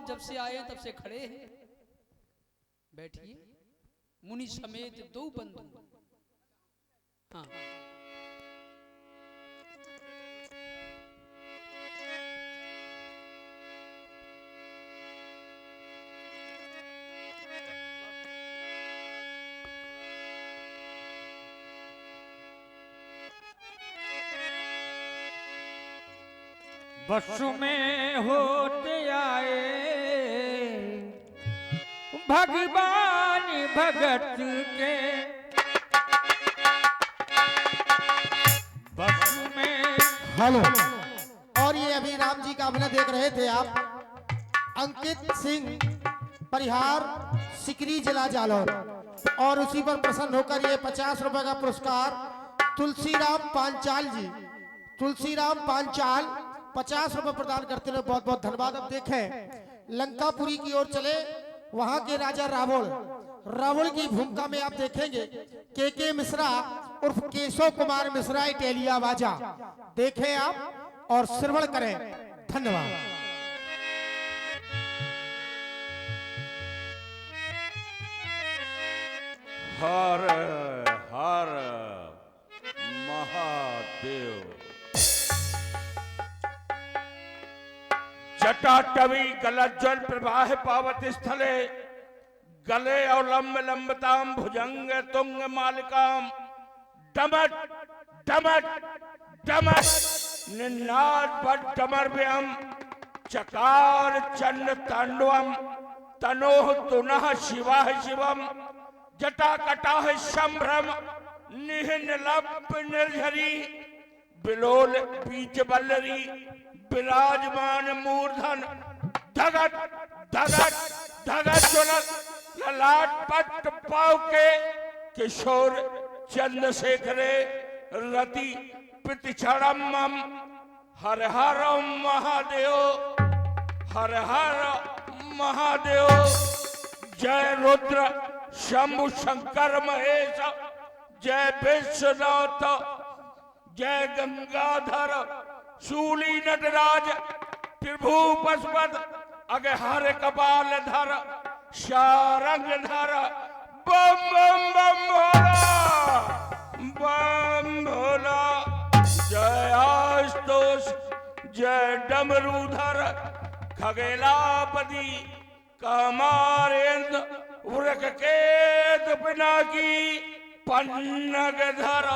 जब से आए तब से खड़े हैं। बैठिए। मुनि समेत दो बंधु। हाँ, बस में होते आए भगवान भगत के, बस में। हेलो। और ये अभी राम जी का अभिनय देख रहे थे आप। अंकित सिंह परिहार, सिकरी जिला जालौर। और उसी पर प्रसन्न होकर ये 50 रुपए का पुरस्कार तुलसीराम पांचाल जी, तुलसीराम पांचाल 50 रुपए प्रदान करते हुए बहुत बहुत धन्यवाद। अब देखें लंकापुरी की ओर चले, वहां के राजा रावण की भूमिका में आप देखेंगे के मिश्रा उर्फ केशव कुमार मिश्रा इटेलिया वाजा। देखें आप और श्रवण करें। धन्यवाद। हर हर महादेव। जटाटवी गलज्जल प्रवाह पावत स्थले, गले और लंब लंबताम भुजंग तुंग मालिकाम, डमट डमट डमट निन्नाद भट डमरव्यम, चकार चंड तांडवम, तनोह तुनः शिवाह शिवम, जटा कटाह संभ्रम, निहिन लप निर्झरी, बिलोल बीच बल्लरी, विराजमान मूर्धन, धगट धगट धगट ज्वलत ललाट पट पाव के, किशोर चंद्रशेखरे रति प्रतिक्षणम। हर हर महादेव, हर हर महादेव। जय रुद्र शंभु शंकर महेश, जय विश्वनाथ, जय गंगाधर शूली नटराज, त्रिभु पशुपत अगहर कपाल धर, शारंग धर। बम बम बम भोला, बम भोला। जय आशुतोष, जय डमरूधर, खगेलापति कामारेंद्र, वृक केत पिनाकी पन्नग धर।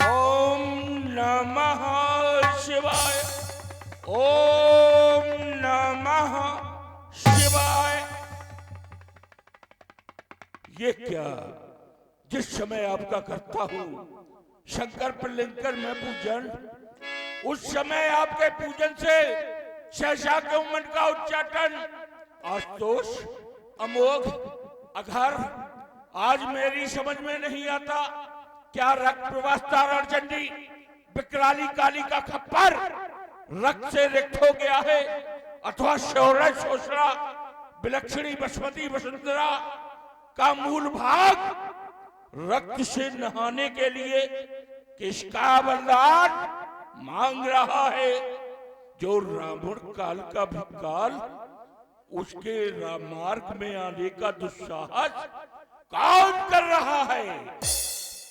ओम नमः शिवाय, ओम नमः शिवाय। ये क्या, जिस समय आपका करता हूं शंकर पर लिंकर में पूजन, उस समय आपके पूजन से शेषा के मन का उच्चाटन, आशुतोष अमोघ अघर। आज मेरी समझ में नहीं आता, क्या रक्त प्रवाह चंडी विकराली काली का खप्पर रक्त से रिक्त हो गया है, अथवा शौर्य शोषणा विलक्षणी बसमती वसुंधरा का मूल भाग रक्त से नहाने के लिए किसका वरदान मांग रहा है। जो रावण काल का भी काल, उसके मार्ग में आने का दुस्साहस कौन कर रहा है,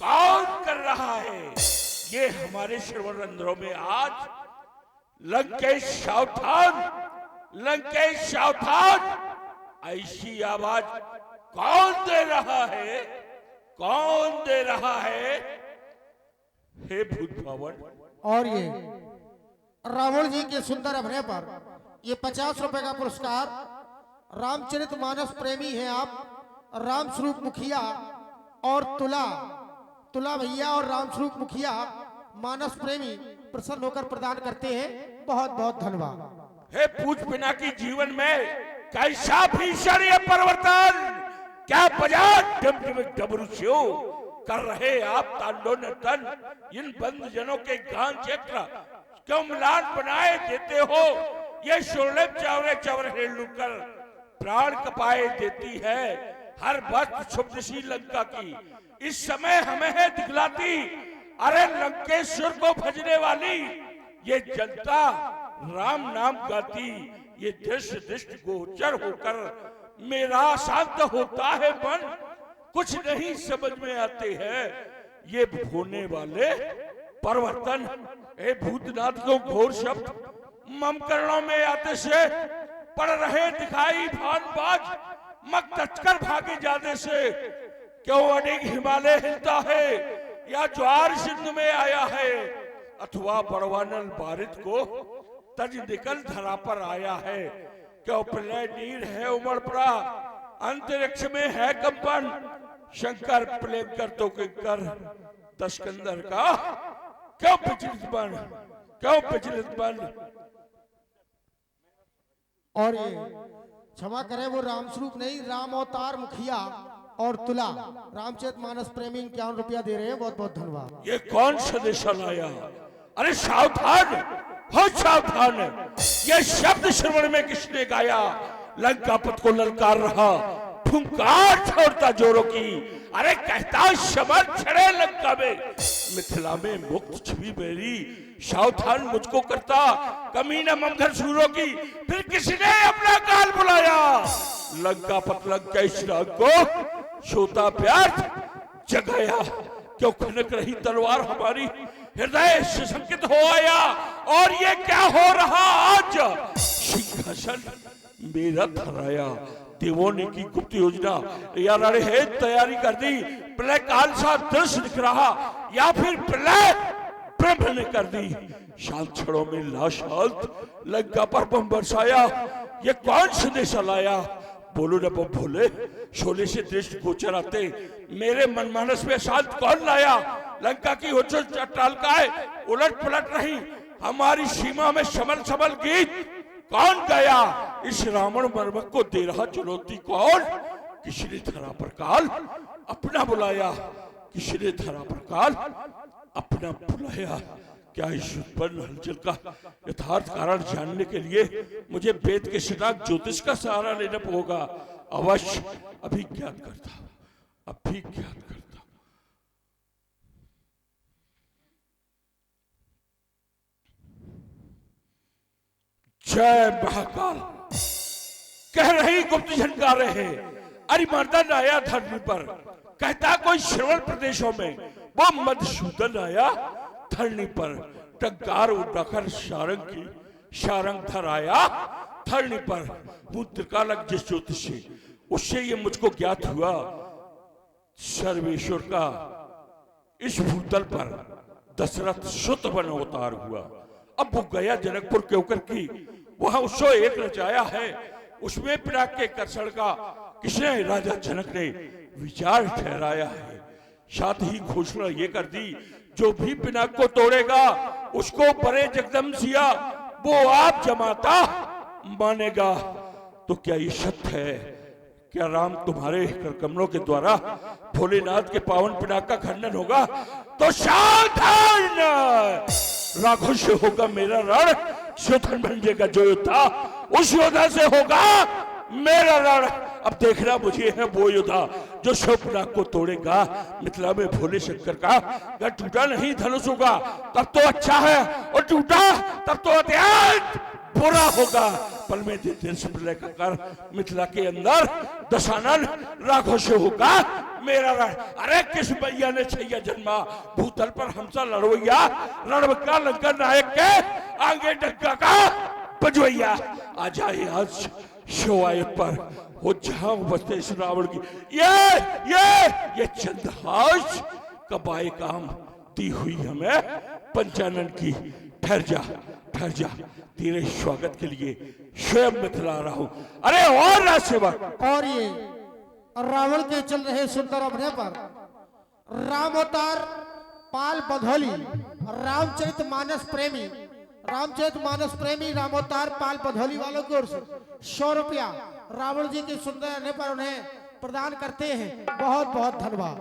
कौन कर रहा है। ये हमारे श्रवण रंध्रों में आज लंकेश सावधान, लंकेश सावधान ऐसी आवाज कौन दे रहा है, कौन दे रहा है। हे भूत भवन। और ये रावण जी के सुंदर अभिनय पर ये 50 रुपए का पुरस्कार रामचरित मानस प्रेमी हैं आप, राम स्वरूप मुखिया और तुला भैया और राम स्वरूप मुखिया मानस प्रेमी प्रसन्न होकर प्रदान करते हैं। बहुत बहुत धन्यवाद। हे पूछ बिना की जीवन में कैसा भीषण ये परिवर्तन, क्या बजाज डमडम डमरू कर रहे आप तांडव नर्तन। इन बंद जनों के गान क्षेत्र क्यों मिलान बनाए देते हो। ये शोले चावरे चवरे लुकर प्राण कपाए देती है हर वक्त क्षुब्धशी लंका की। इस समय हमें है दिखलाती, अरे लंकेश्वर को भजने वाली ये जनता राम नाम गाती। ये दृश्य दृष्टि गोचर होकर मेरा शांत होता है मन। कुछ नहीं समझ में आते हैं ये होने वाले परिवर्तन। ए भूतनाथ को घोर शब्द मम कर्णों में आते से पड़ रहे दिखाई भानबाज। मग तचकर भागे जाने से क्यों अनेक हिमालय हिलता है या ज्वार सिंधु में आया है, अथवा बड़वानल बारिद को तज निकल धरा पर आया है। क्यों प्रलय नीर है उमड़ पड़ा, अंतरिक्ष में है कंपन। शंकर प्लेकर तो किंकर दशकंदर का क्यों विचलित बन, क्यों विचलित बन। और ये क्षमा करें वो राम स्वरूप नहीं, राम अवतार मुखिया और तुला रामचरित मानस प्रेमी 51 रुपया दे रहे हैं, बहुत बहुत धन्यवाद। ये कौन संदेशा लाया? अरे सावधान, बहुत सावधान। ये शब्द श्रवण में किसने गाया? लंकापत को ललकार रहा फुंकार छोड़ता जोरों की। अरे कहता समर छड़े लंका में, मिथिला में मुक्त छवि मेरी। सावधान मुझको करता कमीना ममघर सूरों की। फिर किसने अपना काल बुलाया? लंकापत लंका इस राग को सोता प्यार जगाया। क्यों खनक रही तलवार हमारी, हृदय सशंकित हो आया। और ये क्या हो रहा आज? सिंहासन मेरा थराया। देवों ने की गुप्त योजना या लड़े है तैयारी कर दी। प्रलय काल सा दृश्य दिख रहा या फिर प्रलय ब्रह्म ने कर दी। शांत क्षणों में लाशांत लंका पर बम बरसाया। ये कौन संदेशा लाया? बोलो न बम भोले, शोले से दृष्टि गोचर आते मेरे मनमानस में शांत कौन लाया? लंका की उच्च चट्टालकाएं उलट पलट रही, हमारी सीमा में समल समल गीत कौन गया? इस रावण मर्मक को दे रहा चुनौती कौन? किसने धरा पर काल अपना बुलाया, किसने धरा पर काल अपना बुलाया। क्या इस उत्पन्न हलचल का यथार्थ कारण जानने के लिए मुझे वेद के शताक ज्योतिष का सहारा लेना होगा? अवश्य अभी ज्ञात करता, अभी ज्ञात करता। जय महाकाल कह रही गुप्त झनकारे हैं। अरिमर्दन आया धरनी पर, कहता कोई श्रवण प्रदेशों में वो मधुसूदन आया धरनी पर। टंकार उठाकर शारंग की शारंग धर आया धरनी पर। वो त्रिकालक जिस ज्योतिष से उससे ये मुझको ज्ञात हुआ, सर्वेश्वर का इस भूतल पर दशरथ सुत बन अवतार हुआ। अब वो गया जनकपुर के होकर की वहां 101 रचाया है। उसमें पिनाक के कर्षण का किसने राजा जनक ने विचार ठहराया है। साथ ही घोषणा ये कर दी जो भी पिनाक को तोड़ेगा उसको बड़े जगदम्बिया वो आप जमाता मानेगा। तो क्या ये सत्य है? क्या राम तुम्हारे करकमलों के द्वारा भोलेनाथ के पावन पिनाक का खंडन होगा? तो सावधान, राघव से होगा मेरा रण, सुधन भंजेगा जो योद्धा उस योद्धा से होगा मेरा रण। अब देखना मुझे है वो योद्धा जो शोभनाग को तोड़ेगा। मिथिला में भोले शंकर का अगर टूटा नहीं धनुष होगा तब तो अच्छा है, और टूटा तब तो अत्यंत बुरा होगा। पल में दिन से प्रलय का कर मिथिला के अंदर दशानन राघव से होगा मेरा रण। अरे किस भैया ने छैया जन्मा भूतल पर हमसा लड़वैया, रणवक्का लंका नायक के आगे डग्गा का बजवैया। आ जाए आज शिवायत पर हो जहां बसते इस रावण की ये चंद्रहास कबाए काम दी हुई हमें पंचानन की। ठहर जा, ठहर जा, तेरे स्वागत के लिए स्वयं मिथिला आ रहा हूं। अरे और ना सेवक। और ये रावण के चल रहे सुंदर अभिनय पर राम अवतार पाल बधौली रामचरित मानस प्रेमी राम अवतार पाल बधौली वालों की ओर से 100 रुपया रावण जी के सुंदर अभिनय पर उन्हें प्रदान करते हैं। बहुत बहुत धन्यवाद।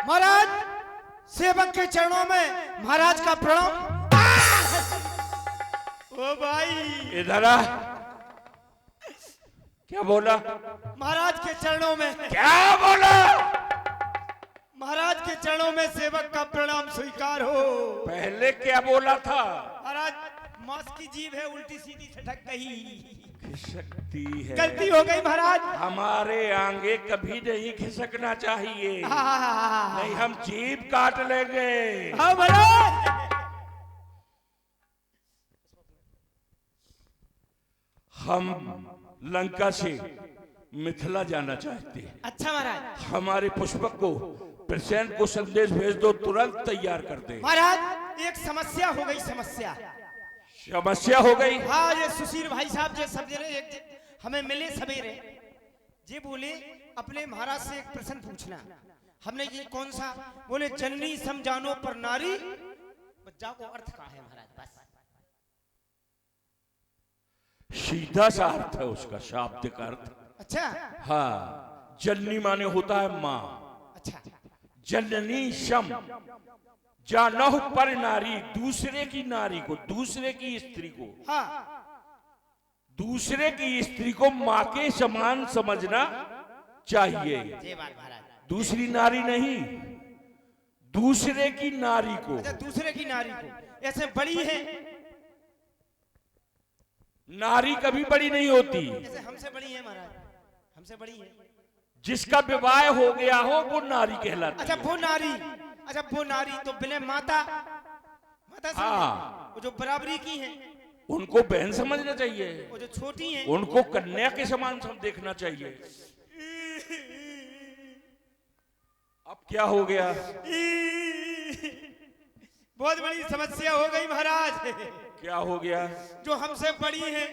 महाराज सेवक के चरणों में महाराज का प्रणाम। ओ भाई इधर आ। क्या बोला? महाराज के चरणों में। क्या बोला? महाराज के चरणों में सेवक का प्रणाम स्वीकार हो। पहले क्या बोला था? महाराज मौत की जीभ है उल्टी सीधी सटक गई। खिसकती है। गलती हो गई महाराज। हमारे आगे कभी नहीं खिसकना चाहिए, हाँ नहीं हम जीभ काट लेंगे। महाराज। हम लंका से मिथिला जाना चाहते हैं। अच्छा महाराज। हमारे पुष्पक को प्रसेन को संदेश भेज दो, तुरंत तैयार कर दे। महाराज एक समस्या हो गई। समस्या हो गई। हाँ, ये सुशील भाई साहब जो सवेरे हमें मिले सवेरे, जी बोले अपने महाराज से एक प्रश्न पूछना। हमने ये कौन सा? बोले जननी समझानो पर नारी। बच्चा को अर्थ का है महाराज? बस सीधा सा अर्थ है उसका, शाब्दिक अर्थ। अच्छा हाँ, जननी माने होता है माँ। अच्छा। जननी शम जानहु पर नारी, दूसरे की नारी को, दूसरे की स्त्री को, हाँ, दूसरे की स्त्री को माँ के समान समझना चाहिए। ये बात महाराज। दूसरी नारी नहीं, दूसरे की नारी को। अच्छा, दूसरे की नारी को ऐसे बड़ी है। नारी कभी बड़ी नहीं होती। ऐसे हमसे बड़ी है महाराज, हमसे बड़ी है। जिसका विवाह हो गया हो वो नारी कहलाती अच्छा है। वो नारी। अच्छा वो नारी तो बिना माता, माता समझे? हाँ। वो जो बराबरी की है उनको बहन समझना चाहिए, वो जो छोटी है उनको कन्या के समान देखना चाहिए। अब क्या हो गया? बहुत बड़ी समस्या हो गई महाराज। क्या हो गया? जो हमसे बड़ी है,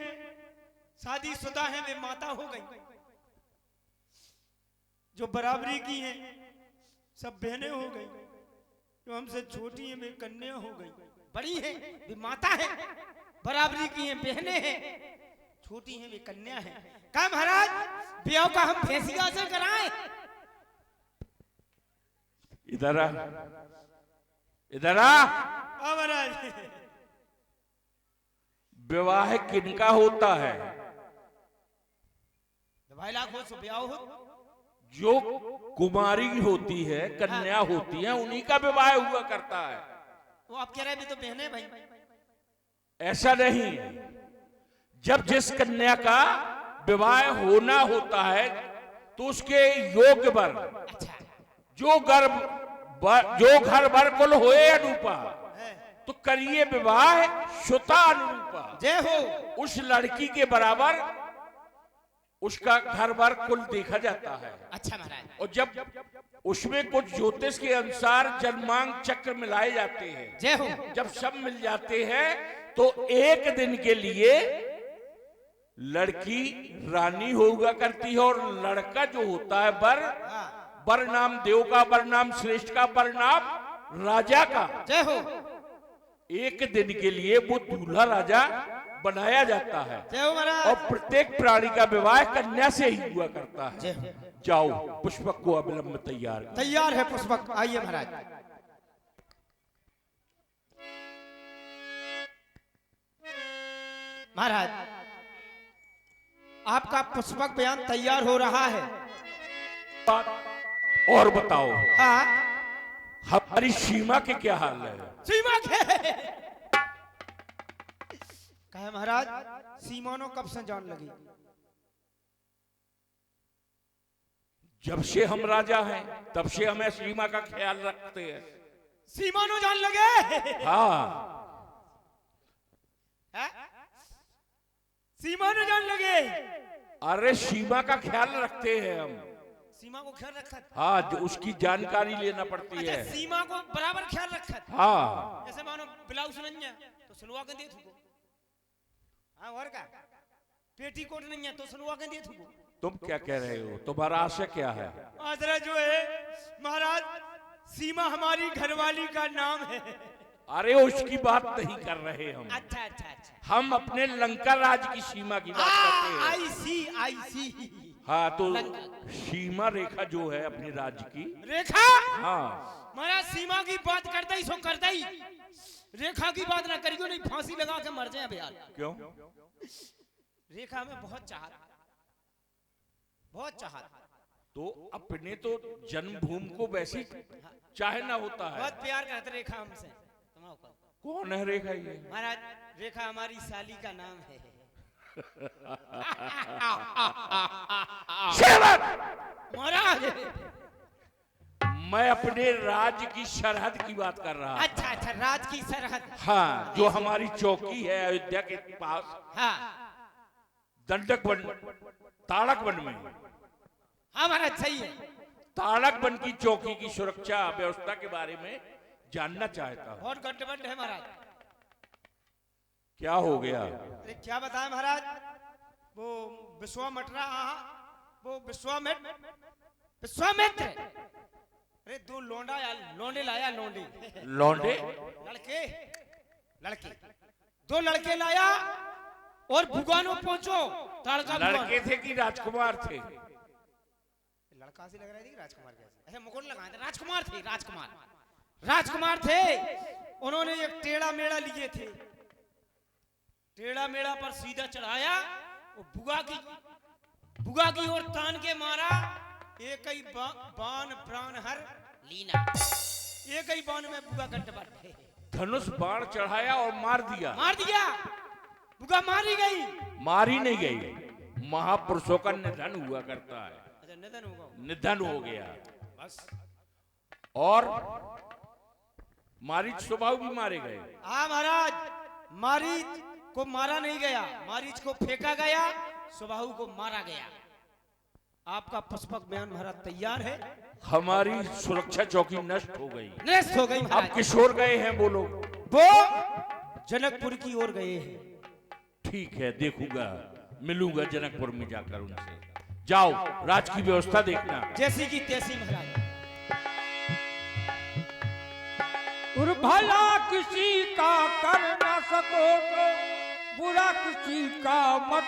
शादीशुदा है, वे माता हो गई। जो बराबरी की है सब बहनें हो गई। जो हमसे छोटी है वे कन्या हो गई। बड़ी है वे माता है, बराबरी की है बहनें हैं, छोटी है वे कन्या है। कहा महाराज ब्याह का हम फैसला से कराएं? इधर आ, इधर आ। महाराज विवाह किनका होता है? भाई लाख हो सो ब्याह हो। जो कुमारी होती है, कन्या होती है, उन्हीं का विवाह हुआ करता है। वो आप कह रहे हैं तो बहने भाई। ऐसा नहीं, जब जिस कन्या का विवाह होना होता है तो उसके योग्य वर, अच्छा जो घर वर कुल होए अनुपा, तो करिए विवाह श्रुता अनुरूपा। जय हो। उस लड़की के बराबर उसका घर वर कुल देखा जाता है। अच्छा महाराज। और जब उसमें कुछ ज्योतिष के अनुसार जन्मांग चक्र मिलाए जाते हैं, जय हो। जब सब मिल जाते हैं तो एक दिन के लिए लड़की रानी होगा करती है और लड़का जो होता है वर नाम देव का, वर नाम श्रेष्ठ का, वर नाम राजा का। जय हो। एक दिन के लिए वो दूल्हा राजा बनाया जाता है। जय हो महाराज। और प्रत्येक प्राणी का विवाह कन्या से ही हुआ करता है। जय हो। जाओ पुष्पक को अविलंब तैयार करो। तैयार है पुष्पक, आइए महाराज। महाराज आपका पुष्पक बयान तैयार हो रहा है। और बताओ हाँ, हमारी सीमा के क्या हाल है? सीमा के कहे महाराज सीमानो कब से जान लगी? जब से हम राजा हैं तब से हमें सीमा का ख्याल रखते हैं। सीमानो जान लगे? हाँ, है? सीमानो जान लगे? अरे सीमा का ख्याल रखते हैं हम। सीमा को ख्याल रखा? हाँ, जो उसकी जानकारी लेना पड़ती अच्छा, है। सीमा को बराबर ख्याल रखा? हाँ, जैसे मानो ब्लाउज नहीं है तो सिलवा के दे थूको। हाँ, और का पेटीकोट नहीं है तो सिलवा के दे थूको। तुम क्या कह रहे हो? तुम्हारा आशय क्या है? आदरा जो है महाराज, सीमा हमारी घरवाली का नाम है। अरे उसकी बात नहीं कर रहे हम। अच्छा अच्छा अच्छा। हम अपने लंका राज की सीमा की बात करते हैं। आई सी। हाँ, तो सीमा रेखा जो है अपने राज्य की रेखा। हाँ, महाराज सीमा की बात करते ही सो करते ही, रेखा की बात ना करियो नहीं फांसी लगा के मर जाए भैया। क्यों? रेखा में बहुत चाहत, बहुत चाहत। तो अपने तो जन्मभूमि को वैसे चाहना होता है। बहुत प्यार करते रेखा हमसे। कौन है रेखा? ये महाराज रेखा हमारी साली का नाम है। सेवक, महाराज। मैं अपने राज्य की सरहद की बात कर रहा हूं। अच्छा अच्छा, राज की सरहद। हाँ, जो हमारी चौकी है अयोध्या के पास, हाँ दंडक वन, ताड़क वन में। हाँ महाराज, सही है। ताड़क वन की चौकी की सुरक्षा व्यवस्था के बारे में जानना चाहता हूँ। बहुत गठबंधन है महाराज। क्या हो गया? अरे क्या बताएं महाराज, वो विश्वामित्र, वो विश्वामित्र, अरे दो लौंडे लाया, लौंडे लड़के, दो लड़के लाया और भुगानो पहुंचो। ताड़का लड़के थे कि राजकुमार थे? लड़का से लग रहा है कि राजकुमार कैसे, ऐसे मुकुट लगाए थे। राजकुमार थे। उन्होंने एक टेढ़ा मेढ़ा लिए थे, टेढ़ा मेढ़ा पर सीधा चढ़ाया और बुगा की ओर तान के मारा। एक ही बाण प्राण हर लीना, एक ही बाण में बुगा कट बैठे। धनुष बाण चढ़ाया और मार दिया। बुगा मारी गई। मारी नहीं गई, महापुरुषों का निधन हुआ करता है। अच्छा, निधन हो गया बस। और मारीच स्वभाव भी मारे गए। हाँ महाराज, मारीच को मारा नहीं गया, मारीच को फेंका गया, स्वभाव को मारा गया। आपका पुष्पक बयान महाराज तैयार है। हमारी सुरक्षा चौकी नष्ट हो गई। महाराज। अब किशोर गए हैं वो लोग? वो जनकपुर की ओर गए हैं। ठीक है, देखूंगा, मिलूंगा जनकपुर में जाकर उनसे। जाओ, राज की व्यवस्था देखना। जैसी की तैसी महाराज। भला किसी का कर न सको तो बुरा किसी का मत